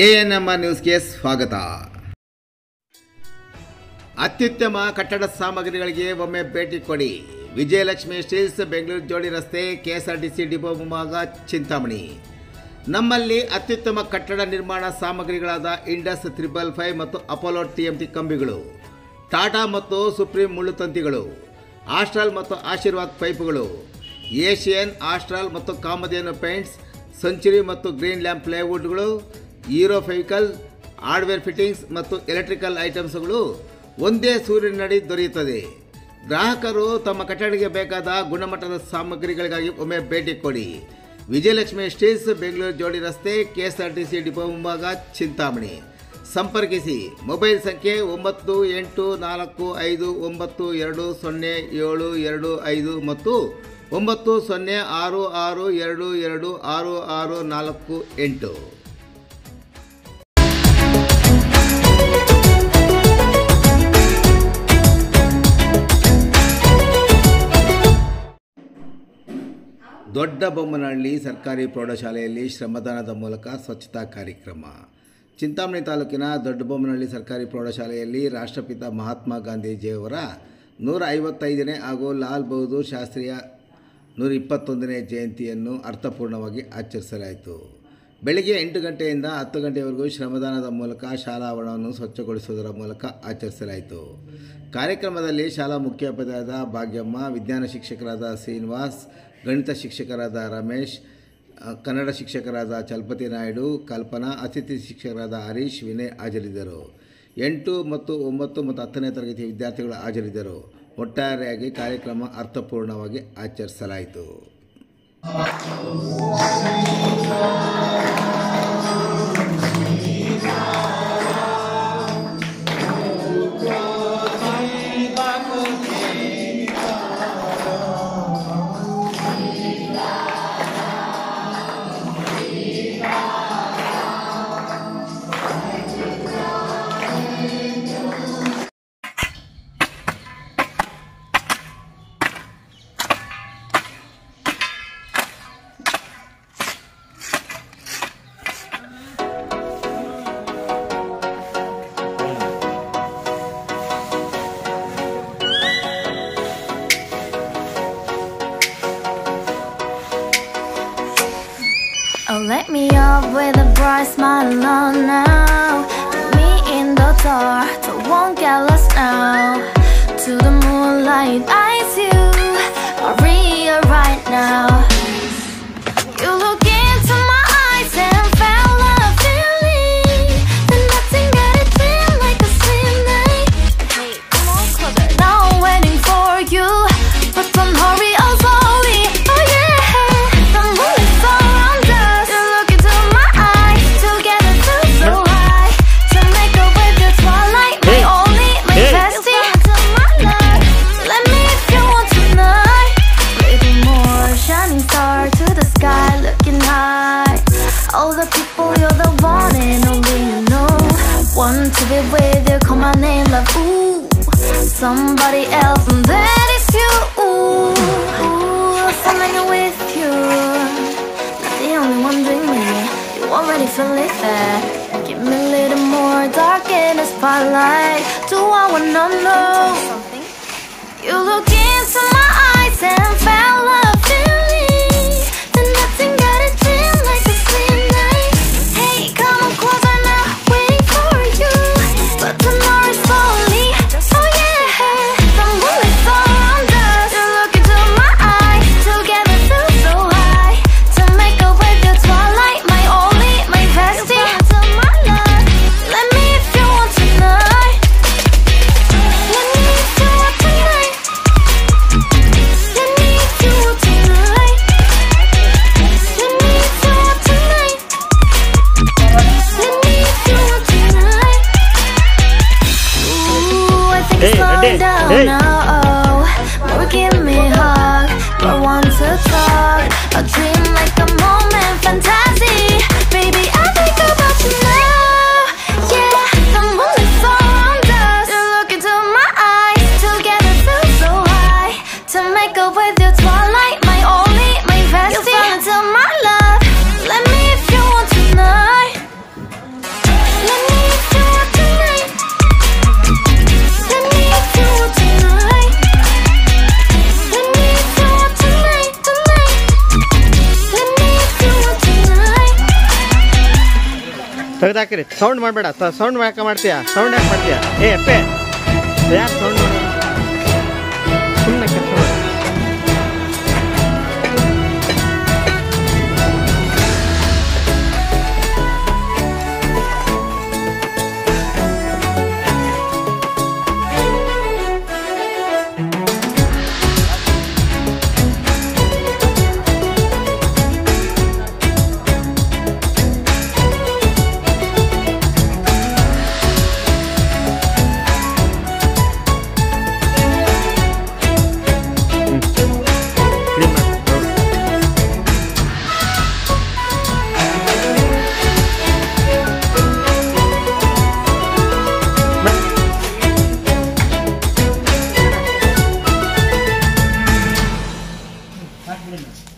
ANMR ನ್ಯೂಸ್ಗೆ ಸ್ವಾಗತ. ಅತ್ಯುತ್ತಮ ಕಟ್ಟಡ ಸಾಮಗ್ರಿಗಳಿಗೆ ಒಮ್ಮೆ ಭೇಟಿ ಕೊಡಿ. ವಿಜಯಲಕ್ಷ್ಮಿ ಸ್ಟೀಲ್ಸ್, ಬೆಂಗಳೂರು ಜೋಡಿ ರಸ್ತೆ, KSRTC ಡಿಪೋ ಮುಂಭಾಗ, ಚಿಂತಾಮಣಿ. ನಮ್ಮಲ್ಲಿ ಅತ್ಯುತ್ತಮ ಕಟ್ಟಡ ನಿರ್ಮಾಣ ಸಾಮಗ್ರಿಗಳಾದ ಇಂಡಸ್ 555 ಮತ್ತು ಅಪೋಲೋ TMT ಕಂಬಿಗಳು, ಟಾಟಾ ಮತ್ತು ಸುಪ್ರೀಂ ಮುಳ್ಳುತಂತಿಗಳು, ಆಸ್ಟ್ರಲ್ ಮತ್ತು ಆಶೀರ್ವಾದ್ ಪೈಪುಗಳು, ಏಷಿಯನ್, ಆಸ್ಟ್ರಲ್ ಮತ್ತು ಕಾಮಧೇನು ಪೇಂಟ್ಸ್, ಸೆಂಚುರಿ ಮತ್ತು ಗ್ರೀನ್ ಲ್ಯಾಂಪ್ ಪ್ಲೈವುಡ್ಗಳು, ಹೀರೋ ಫೆವಿಕಲ್, ಹಾರ್ಡ್ವೇರ್ ಫಿಟ್ಟಿಂಗ್ಸ್ ಮತ್ತು ಎಲೆಕ್ಟ್ರಿಕಲ್ ಐಟಮ್ಸ್ಗಳು ಒಂದೇ ಸೂರಿನಡಿ ದೊರೆಯುತ್ತದೆ. ಗ್ರಾಹಕರು ತಮ್ಮ ಕಟ್ಟಡಕ್ಕೆ ಬೇಕಾದ ಗುಣಮಟ್ಟದ ಸಾಮಗ್ರಿಗಳಿಗಾಗಿ ಒಮ್ಮೆ ಭೇಟಿ ಕೊಡಿ. ವಿಜಯಲಕ್ಷ್ಮಿ ಸ್ಟೀಲ್ಸ್, ಬೆಂಗಳೂರು ಜೋಡಿ ರಸ್ತೆ, KSRTC ಡಿಪೋ ಮುಂಭಾಗ, ಚಿಂತಾಮಣಿ. ಸಂಪರ್ಕಿಸಿ. ಮೊಬೈಲ್ ಸಂಖ್ಯೆ 9845920725 ಮತ್ತು 9066226648. ದೊಡ್ಡಬೊಮ್ಮನಹಳ್ಳಿ ಸರ್ಕಾರಿ ಪ್ರೌಢಶಾಲೆಯಲ್ಲಿ ಶ್ರಮದಾನದ ಮೂಲಕ ಸ್ವಚ್ಛತಾ ಕಾರ್ಯಕ್ರಮ. ಚಿಂತಾಮಣಿ ತಾಲೂಕಿನ ದೊಡ್ಡಬೊಮ್ಮನಹಳ್ಳಿ ಸರ್ಕಾರಿ ಪ್ರೌಢಶಾಲೆಯಲ್ಲಿ ರಾಷ್ಟ್ರಪಿತ ಮಹಾತ್ಮ ಗಾಂಧೀಜಿಯವರ 155ನೇ ಹಾಗೂ ಲಾಲ್ ಬಹದ್ದೂರ್ ಶಾಸ್ತ್ರಿಯ 121ನೇ ಜಯಂತಿಯನ್ನು ಅರ್ಥಪೂರ್ಣವಾಗಿ ಆಚರಿಸಲಾಯಿತು. ಬೆಳಗ್ಗೆ 8 ಗಂಟೆಯಿಂದ 10 ಗಂಟೆಯವರೆಗೂ ಶ್ರಮದಾನದ ಮೂಲಕ ಶಾಲಾ ಆವರಣವನ್ನು ಸ್ವಚ್ಛಗೊಳಿಸುವುದರ ಮೂಲಕ ಆಚರಿಸಲಾಯಿತು. ಕಾರ್ಯಕ್ರಮದಲ್ಲಿ ಶಾಲಾ ಮುಖ್ಯೋಪಾಧ್ಯಾಯರಾದ ಭಾಗ್ಯಮ್ಮ, ವಿಜ್ಞಾನ ಶಿಕ್ಷಕರಾದ ಶ್ರೀನಿವಾಸ್, ಗಣಿತ ಶಿಕ್ಷಕರಾದ ರಮೇಶ್, ಕನ್ನಡ ಶಿಕ್ಷಕರಾದ ಚಲಪತಿ ನಾಯ್ಡು, ಕಲ್ಪನಾ, ಅತಿಥಿ ಶಿಕ್ಷಕರಾದ ಹರೀಶ್, ವಿನಯ್ ಹಾಜರಿದ್ದರು. 8 ಮತ್ತು 9 ಮತ್ತು 10ನೇ ತರಗತಿ ವಿದ್ಯಾರ್ಥಿಗಳು ಹಾಜರಿದ್ದರು. ಒಟ್ಟಾರೆಯಾಗಿ ಕಾರ್ಯಕ್ರಮ ಅರ್ಥಪೂರ್ಣವಾಗಿ ಆಚರಿಸಲಾಯಿತು. Oh, let me up with a bright smile on now. Put me in the dark, so won't get lost now. To the moonlight, eyes you are real right now. You look into my eyes and felt a feeling that nothing got it feel like a slim night. Hey, come on closer. Now I'm waiting for you, but don't hurry, oh slowly. Oh yeah, the moon is around us. You look into my eyes, together feel so high. To make a way the twilight, my only, my bestie. To my love, let me if you want tonight. Little more shining star to the sky, looking high. All the people, you're the one and only you know. Want to be with you, call my name, love. Ooh, somebody else, and that is you. Ooh, falling with you. Not the only one doing me. You already feel it there. Give me a little more dark in the spotlight. Do I wanna know? You look into my eyes and felt a feeling that nothing got it feel like a slim night. Hey, come on closer now, waiting for you, but tomorrow is slowly. Oh yeah, the moon is around us. You look into my eyes, together feel so high. To make a way the twilight, my only, my bestie. To my love, let me if you want tonight. Let me if you want tonight. Let me if you want tonight. Let me if you want tonight. Let me if you want tonight. Ooh, I think it's slowing down now. Oh, more give me a hug, more want to talk. A dream like a moment, fantasy. Baby, I think about you now. Yeah, the moon is around us. You look into my eyes, together feel so high. To make up with your twilight, my only, my bestie. You fell into my love. Let me if you want tonight. ತೆಗ್ದಾಕಿರಿ. Sound ಮಾಡಬೇಡ. Sound ಯಾಕೆ ಮಾಡ್ತೀಯಾ? Sound ಯಾಕೆ ಮಾಡ್ತೀಯಾ? ಏ ಅಪ್ಪೆ ಯಾಕೆ sound ಮಾಡಿ? ಸುಮ್ಮನೆ ಕೆಲಸ ಮಾಡಿ. ಹಾಕ್ಬಿಡಿ